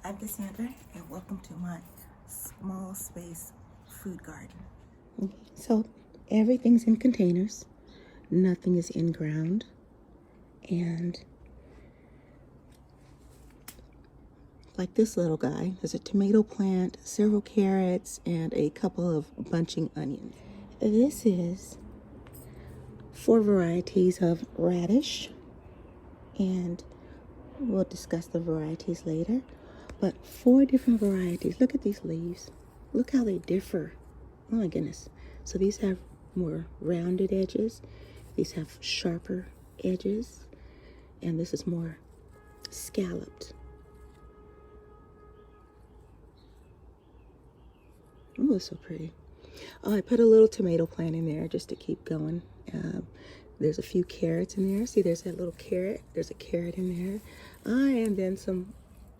I'm Cassandra, and welcome to my small space food garden. So everything's in containers, nothing is in ground, and like this little guy, there's a tomato plant, several carrots, and a couple of bunching onions. This is 4 varieties of radish, and we'll discuss the varieties later. But 4 different varieties. Look at these leaves. Look how they differ. Oh my goodness. So these have more rounded edges. These have sharper edges. And this is more scalloped. Oh, it's so pretty. Oh, I put a little tomato plant in there just to keep going. There's a few carrots in there. See, there's that little carrot. There's a carrot in there. And then some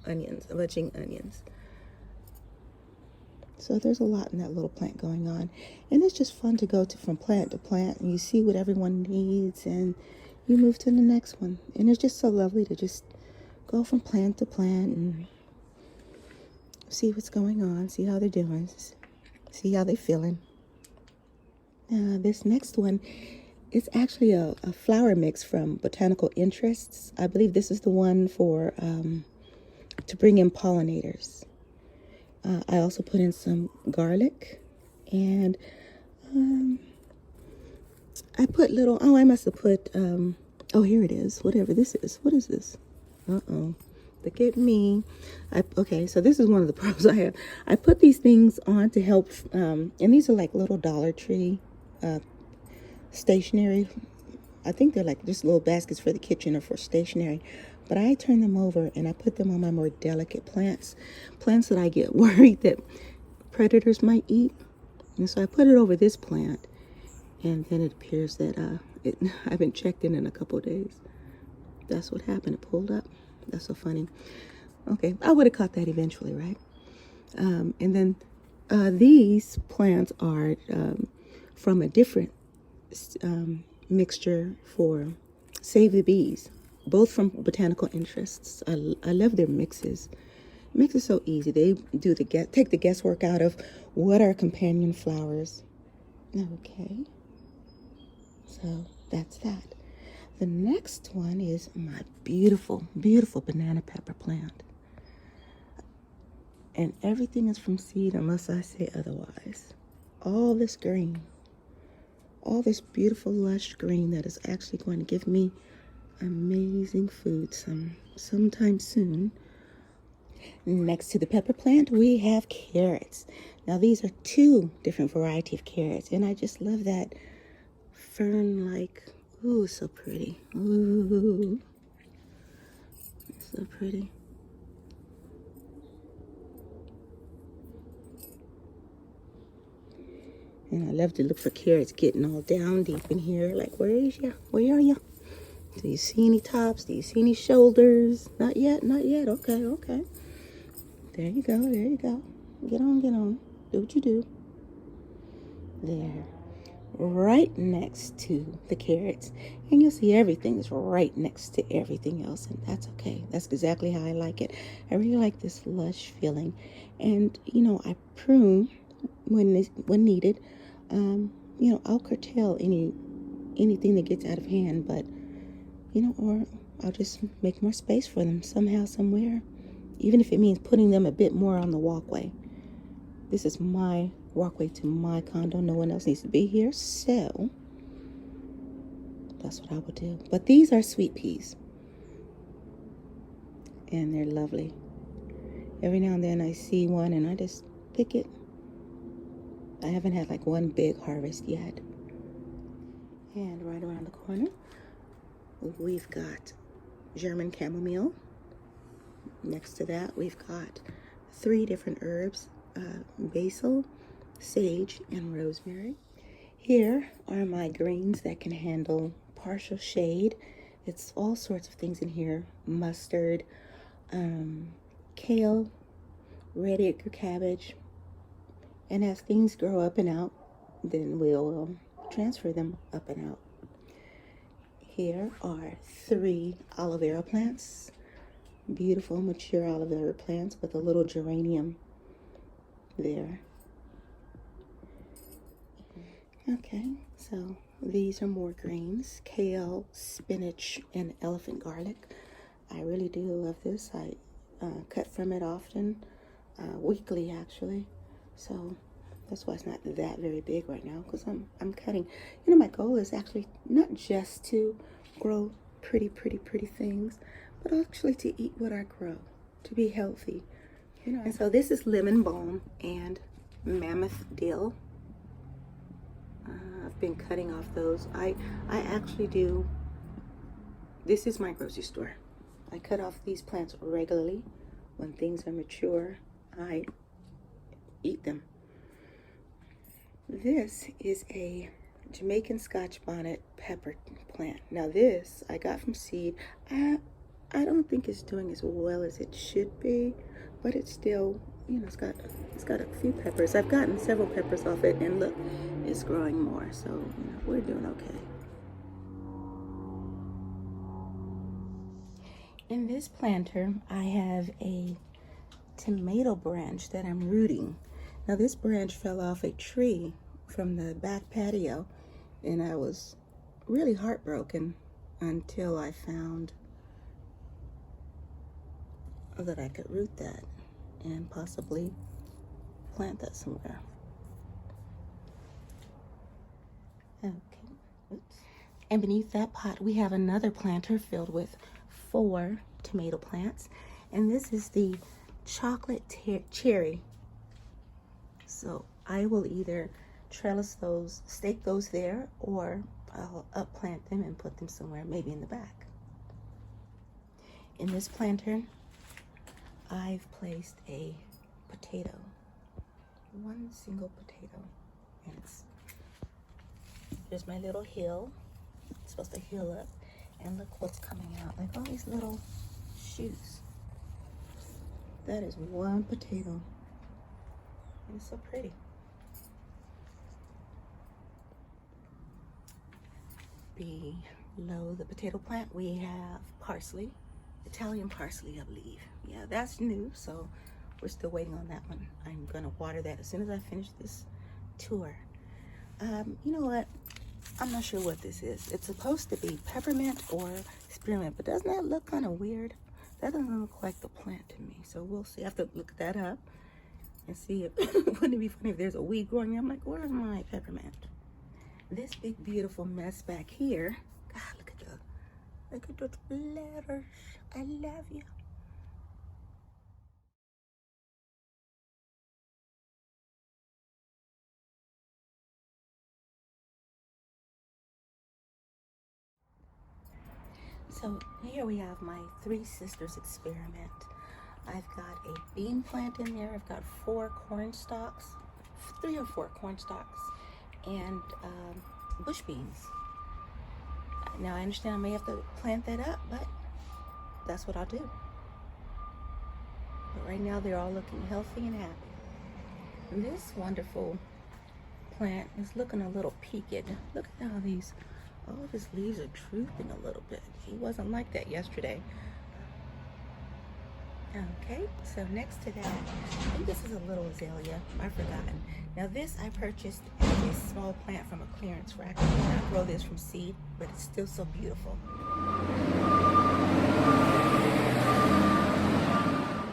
onions, bunching onions. So there's a lot in that little plant going on. And it's just fun to go from plant to plant, and you see what everyone needs, and you move to the next one. And it's just so lovely to just go from plant to plant and see what's going on, see how they're doing, see how they're feeling. This next one is actually a flower mix from Botanical Interests. I believe this is the one for to bring in pollinators. I also put in some garlic, and I put little, I must have put, here it is, whatever this is. What is this? Look at me. Okay, so this is one of the problems I have. I put these things on to help, and these are like little Dollar Tree stationery. I think they're like just little baskets for the kitchen or for stationery. But I turn them over and I put them on my more delicate plants that I get worried that predators might eat. And so I put it over this plant, and then it appears that I haven't checked in a couple of days. That's what happened. It pulled up. That's so funny. Okay, I would have caught that eventually, right? And then these plants are from a different mixture for Save the Bees, both from Botanical Interests. I love their mixes. It makes it so easy. They do take the guesswork out of what are companion flowers. Okay, so that's that. The next one is my beautiful, beautiful banana pepper plant. And everything is from seed unless I say otherwise. All this green, all this beautiful lush green that is actually going to give me amazing food sometime soon. Next to the pepper plant, we have carrots. Now these are 2 different variety of carrots, and I just love that fern-like. Ooh, so pretty. Ooh, so pretty. And I love to look for carrots getting all down deep in here. Like, where is ya? Where are ya? Do you see any tops? Do you see any shoulders? Not yet, not yet. Okay, okay. There you go, there you go. Get on, get on. Do what you do. There. Right next to the carrots. And you'll see everything is right next to everything else. And that's okay. That's exactly how I like it. I really like this lush feeling. And, I prune when needed. I'll curtail anything that gets out of hand, but or I'll just make more space for them somehow, somewhere, even if it means putting them a bit more on the walkway. This is my walkway to my condo. No one else needs to be here, so that's what I would do. But these are sweet peas, and they're lovely. Every now and then I see one and I just pick it. I haven't had like one big harvest yet. And right around the corner, we've got German chamomile. Next to that, we've got 3 different herbs, basil, sage, and rosemary. Here are my greens that can handle partial shade. It's all sorts of things in here. Mustard, kale, red Edgar cabbage. And as things grow up and out, then we'll transfer them up and out. Here are 3 aloe vera plants. beautiful mature olive herb plants with a little geranium there. Okay, so these are more greens: kale, spinach, and elephant garlic. I really do love this. I cut from it often, weekly actually. So that's why it's not that very big right now, because I'm cutting. You know, my goal is actually not just to grow pretty things, but actually to eat what I grow, to be healthy. You know, and so this is lemon balm and mammoth dill. I've been cutting off those. I actually do. This is my grocery store. I cut off these plants regularly. When things are mature, I eat them. This is a Jamaican Scotch bonnet pepper plant. Now this I got from seed. I don't think it's doing as well as it should be, but it's still, you know, it's got a few peppers. I've gotten several peppers off it, and look, it's growing more. So, you know, we're doing okay. In this planter, I have a tomato branch that I'm rooting. Now this branch fell off a tree from the back patio, and I was really heartbroken until I found that I could root that and possibly plant that somewhere. Okay, oops. And beneath that pot, we have another planter filled with 4 tomato plants, and this is the chocolate cherry. So I will either trellis those, stake those there, or I'll upplant them and put them somewhere, maybe in the back. In this planter, I've placed a potato, one single potato, and there's my little hill. It's supposed to heal up, and look what's coming out, like all these little shoots. That is one potato. It's so pretty. Below the potato plant, we have parsley, Italian parsley, I believe. Yeah, that's new, so we're still waiting on that one. I'm gonna water that as soon as I finish this tour. You know what? I'm not sure what this is. It's supposed to be peppermint or spearmint, but doesn't that look kind of weird? That doesn't look like the plant to me, so we'll see. I have to look that up and see if, wouldn't it be funny if there's a weed growing there? I'm like, where's my peppermint? This big, beautiful mess back here. God, look at those letters. I love you. So here we have my 3 sisters experiment. I've got a bean plant in there. I've got 4 corn stalks, 3 or 4 corn stalks, and bush beans. Now I understand I may have to plant that up, but that's what I'll do. But right now they're all looking healthy and happy. And this wonderful plant is looking a little peaked. Look at all of his leaves are drooping a little bit. He wasn't like that yesterday. Okay, so next to that, I think this is a little azalea. I've forgotten. Now this I purchased as a small plant from a clearance rack. I did not grow this from seed, but it's still so beautiful.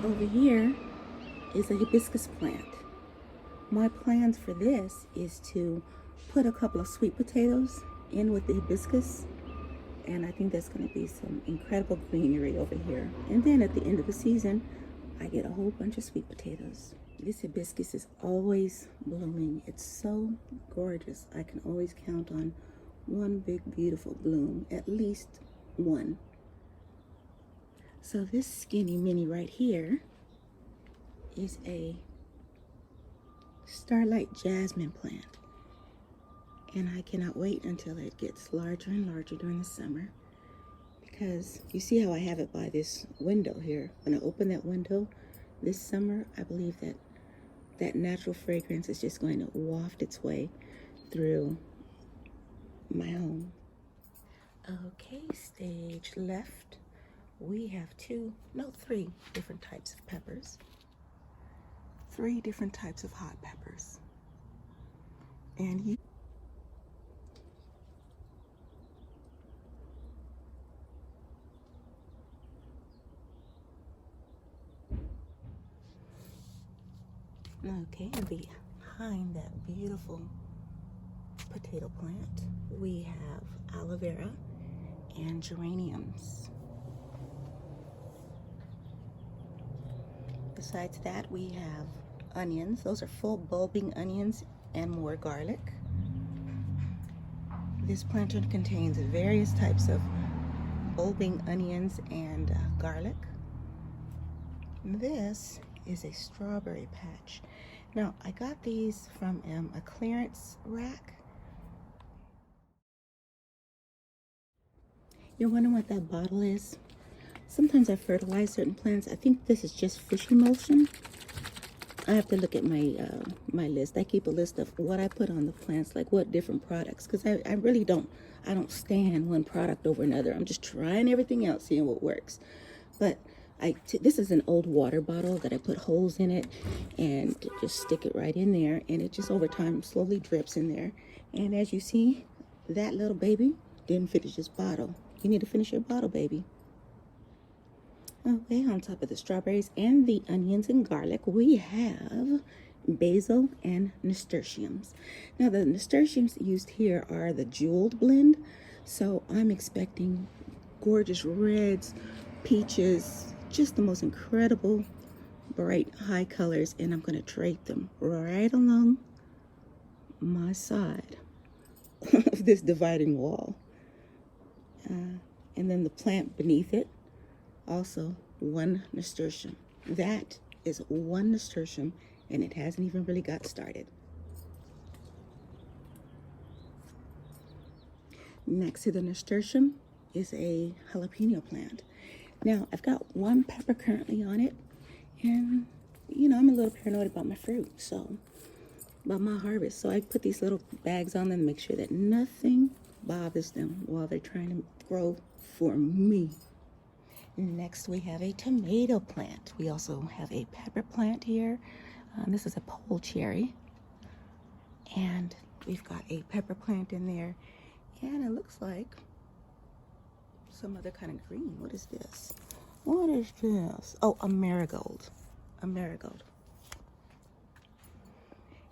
Over here is a hibiscus plant. My plans for this is to put a couple of sweet potatoes in with the hibiscus, and I think that's going to be some incredible greenery over here. And then at the end of the season, I get a whole bunch of sweet potatoes. This hibiscus is always blooming. It's so gorgeous. I can always count on one big beautiful bloom, at least one. So this skinny mini right here is a starlight jasmine plant. And I cannot wait until it gets larger and larger during the summer, because you see how I have it by this window here. When I open that window this summer, I believe that that natural fragrance is just going to waft its way through my home. Okay, stage left. we have three different types of peppers. Three different types of hot peppers. And you okay, and behind that beautiful potato plant, we have aloe vera and geraniums. Besides that, we have onions. Those are full bulbing onions and more garlic. This planter contains various types of bulbing onions and garlic. This is a strawberry patch. Now, I got these from a clearance rack. You're wondering what that bottle is? Sometimes I fertilize certain plants. I think this is just fish emulsion. I have to look at my my list. I keep a list of what I put on the plants, like what different products, because I really don't stand one product over another. I'm just trying everything out, seeing what works. But this is an old water bottle that I put holes in it and just stick it right in there, and it just over time slowly drips in there. And as you see, that little baby didn't finish his bottle. You need to finish your bottle, baby. Okay, on top of the strawberries and the onions and garlic, we have basil and nasturtiums. Now, the nasturtiums used here are the jeweled blend, so I'm expecting gorgeous reds, peaches, just the most incredible bright high colors, and I'm going to drape them right along my side of this dividing wall. And then the plant beneath it, also one nasturtium. That is one nasturtium, and it hasn't even really got started. Next to the nasturtium is a jalapeno plant. Now, I've got one pepper currently on it, and you know, I'm a little paranoid about my fruit, so about my harvest. So I put these little bags on them to make sure that nothing bothers them while they're trying to grow for me. Next, we have a tomato plant. We also have a pepper plant here. This is a pole cherry. And we've got a pepper plant in there. And it looks like some other kind of green. What is this? What is this? Oh, a marigold. A marigold.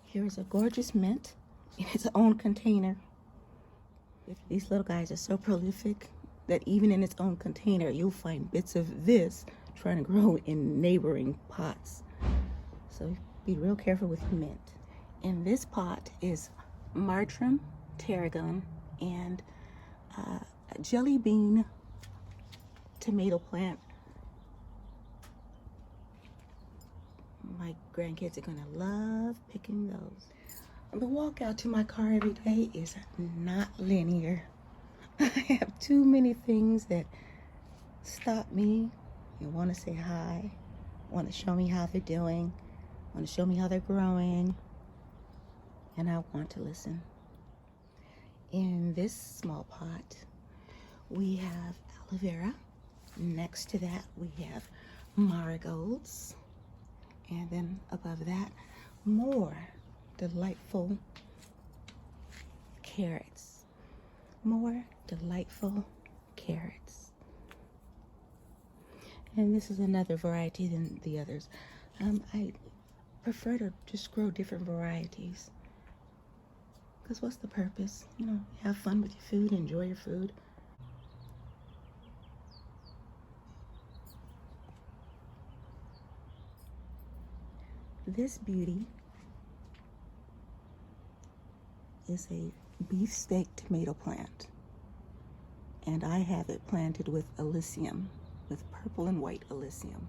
Here's a gorgeous mint in its own container. These little guys are so prolific that even in its own container, you'll find bits of this trying to grow in neighboring pots. So be real careful with your mint. In this pot is marjoram, tarragon, and a jelly bean tomato plant. My grandkids are gonna love picking those. The walk out to my car every day is not linear. I have too many things that stop me and want to say hi, want to show me how they're doing, want to show me how they're growing, and I want to listen. In this small pot, we have aloe vera. Next to that, we have marigolds. And then above that, more delightful carrots. More delightful carrots. And this is another variety than the others. I prefer to just grow different varieties. Because what's the purpose? You know, have fun with your food, enjoy your food. This beauty is a beefsteak tomato plant. And I have it planted with Elysium, with purple and white Elysium.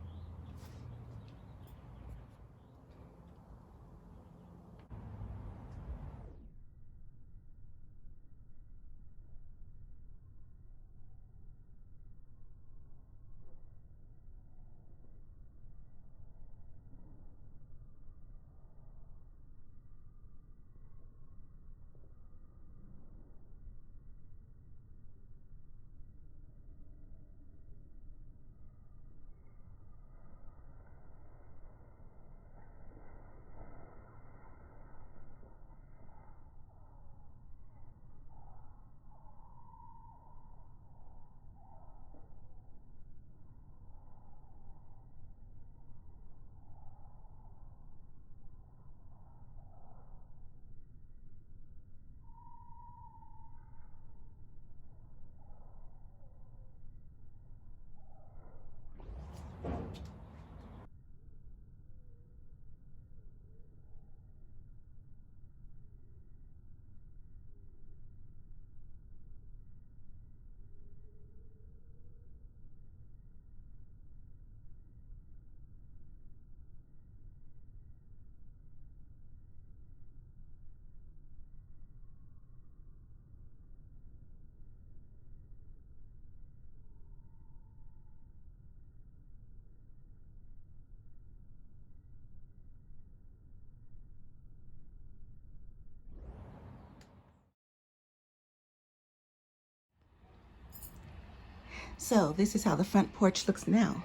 So this is how the front porch looks now.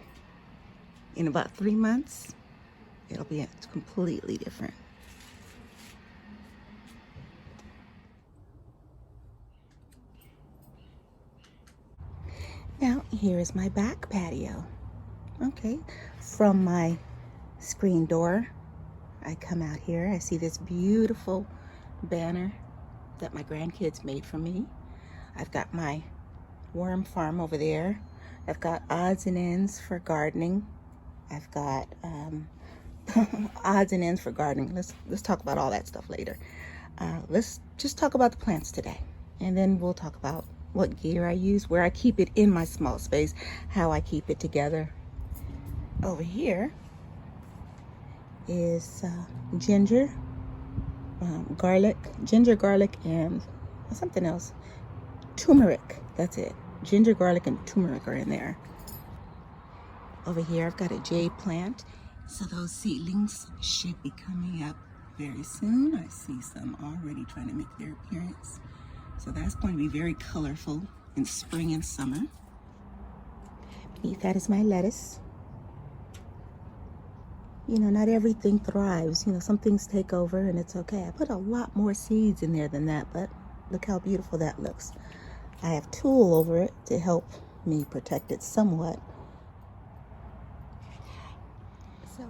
In about 3 months, it'll be completely different. Now, here is my back patio. Okay, from my screen door, I come out here. I see this beautiful banner that my grandkids made for me. I've got my worm farm over there. I've got odds and ends for gardening. I've got odds and ends for gardening. Let's talk about all that stuff later. Let's just talk about the plants today, and then we'll talk about what gear I use, where I keep it in my small space, how I keep it together. Over here is ginger, garlic, and something else. Turmeric, that's it. Ginger, garlic, and turmeric are in there. Over here, I've got a jade plant. So those seedlings should be coming up very soon. I see some already trying to make their appearance. So that's going to be very colorful in spring and summer. Beneath that is my lettuce. You know, not everything thrives. You know, some things take over and it's okay. I put a lot more seeds in there than that, but look how beautiful that looks. I have tulle over it to help me protect it somewhat. So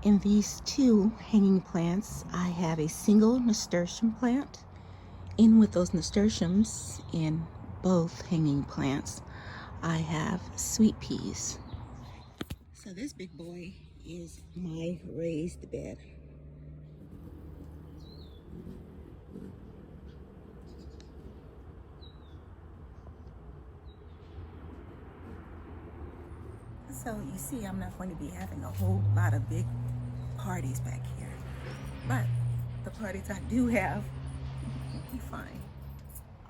in these two hanging plants, I have a single nasturtium plant. In with those nasturtiums in both hanging plants, I have sweet peas. So this big boy is my raised bed. So you see, I'm not going to be having a whole lot of big parties back here, but the parties I do have will be fine.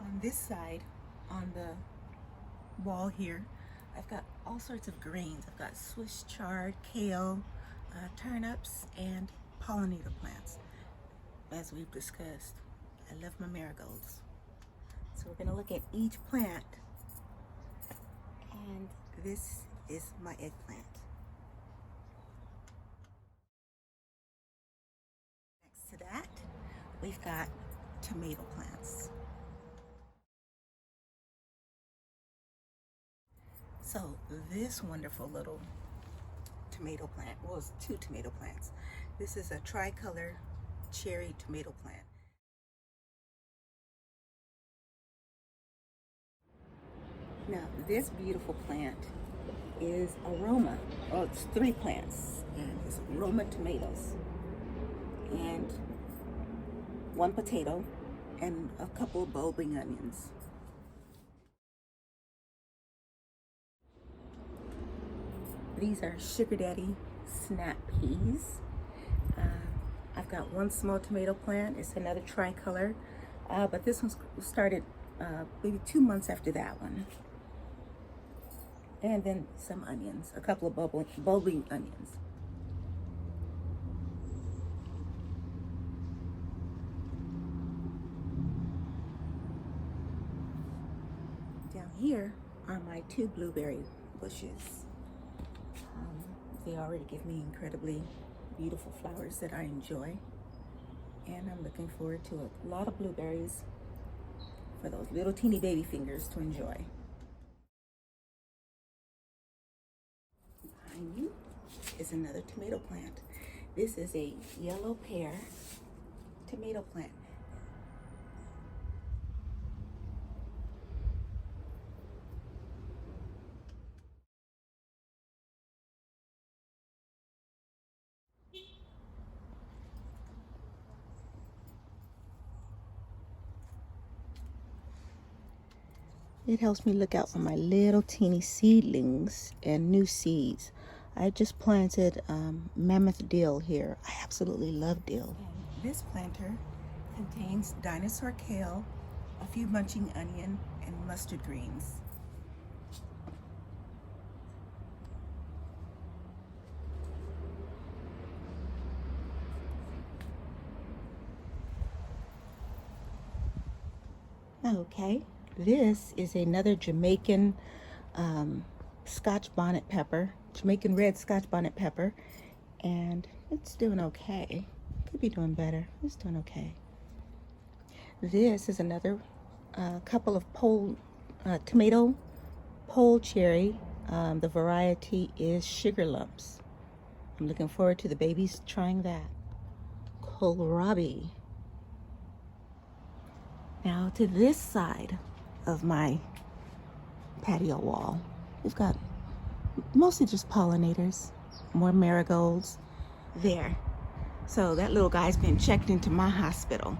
On this side, on the wall here, I've got all sorts of greens. I've got Swiss chard, kale, turnips, and pollinator plants. As we've discussed, I love my marigolds. So we're going to look at each plant, and this is my eggplant. Next to that, we've got tomato plants. So this wonderful little tomato plant, well, it's two tomato plants. This is a tricolor cherry tomato plant. Now, this beautiful plant is aroma. Well, it's 3 plants, and it's aroma tomatoes, and 1 potato, and a couple of bulbing onions. These are Sugar Daddy snap peas. I've got 1 small tomato plant. It's another tricolor, but this one started maybe 2 months after that one. And then some onions, a couple of bulbing onions. Down here are my 2 blueberry bushes. They already give me incredibly beautiful flowers that I enjoy. And I'm looking forward to a lot of blueberries for those little teeny baby fingers to enjoy. Behind you is another tomato plant. This is a yellow pear tomato plant. It helps me look out for my little teeny seedlings and new seeds. I just planted mammoth dill here. I absolutely love dill. And this planter contains dinosaur kale, a few bunching onion, and mustard greens. Okay, this is another Jamaican Scotch bonnet pepper, Jamaican red Scotch bonnet pepper, and it's doing okay. Could be doing better. It's doing okay. This is another couple of tomato pole cherry. The variety is sugar lumps. I'm looking forward to the babies trying that. Kohlrabi. Now to this side of my patio wall, we've got mostly just pollinators, more marigolds there. So that little guy's been checked into my hospital.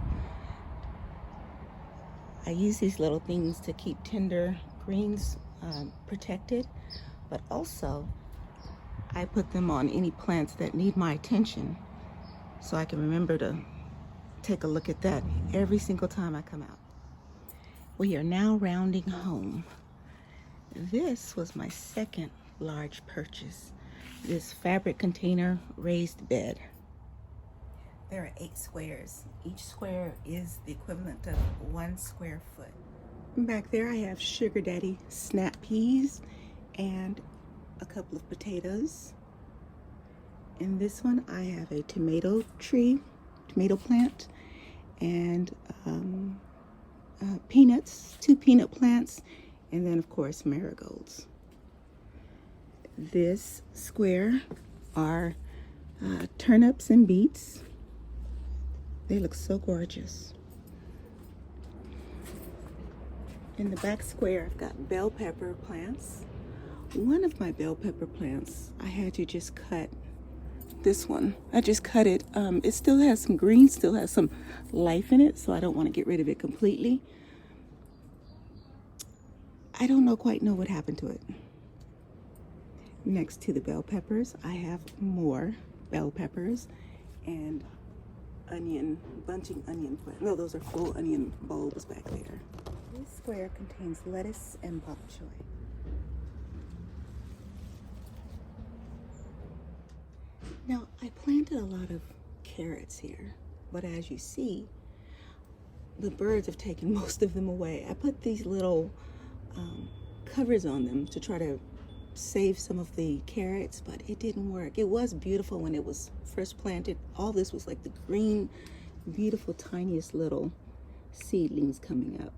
I use these little things to keep tender greens protected, but also I put them on any plants that need my attention so I can remember to take a look at that every single time I come out. We are now rounding home. This was my second large purchase, this fabric container raised bed. There are 8 squares. Each square is the equivalent of 1 square foot. Back there I have Sugar Daddy snap peas and a couple of potatoes. In this one I have a tomato plant, and peanuts, 2 peanut plants, and then of course marigolds. This square are turnips and beets. They look so gorgeous. In the back square, I've got bell pepper plants. One of my bell pepper plants, I had to just cut. This one, I just cut it. It still has some green, still has some life in it, so I don't want to get rid of it completely. I don't quite know what happened to it. Next to the bell peppers, I have more bell peppers and bunching onion plants. No, those are full onion bulbs back there. This square contains lettuce and bok choy. Now, I planted a lot of carrots here, but as you see, the birds have taken most of them away. I put these little covers on them to try to save some of the carrots, but it didn't work. It was beautiful when it was first planted. All this was like the green, beautiful, tiniest little seedlings coming up.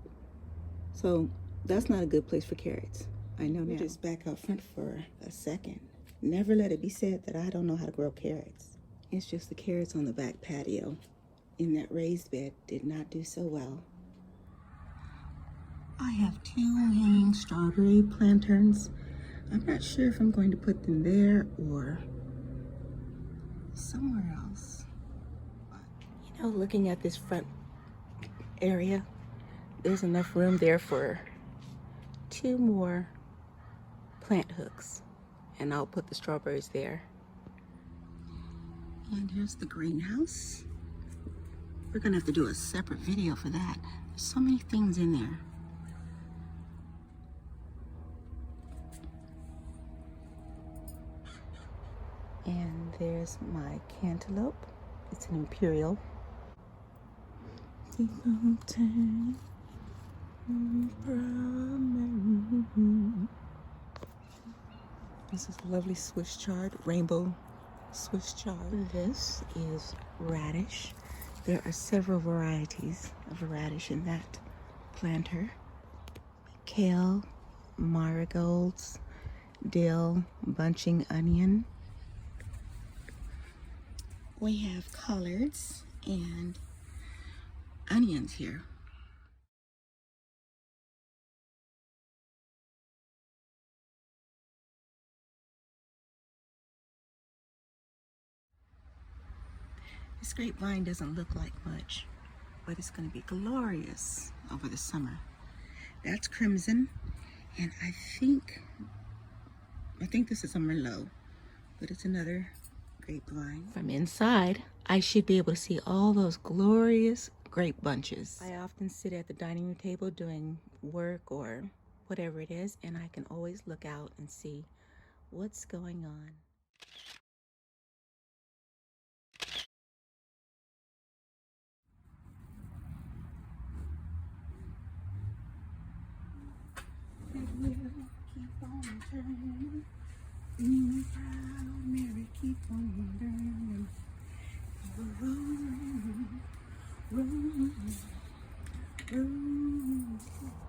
So that's not a good place for carrots. I know now. Just back out front for a second. Never let it be said that I don't know how to grow carrots. It's just the carrots on the back patio in that raised bed did not do so well. I have 2 hanging strawberry planterns. I'm not sure if I'm going to put them there or somewhere else. But, you know, looking at this front area, there's enough room there for 2 more plant hooks, and I'll put the strawberries there. And here's the greenhouse. We're gonna have to do a separate video for that. There's so many things in there. And there's my cantaloupe. It's an imperial. This is a lovely Swiss chard, rainbow Swiss chard. This is radish. There are several varieties of radish in that planter. Kale, marigolds, dill, bunching onion. We have collards and onions here. This grapevine doesn't look like much, but it's going to be glorious over the summer. That's crimson, and I think this is a Merlot, but it's another grapevine. From inside, I should be able to see all those glorious grape bunches. I often sit at the dining room table doing work or whatever it is, and I can always look out and see what's going on. And we'll keep turning. In the proud Mary, keep on burning. Rolling, rolling, rolling.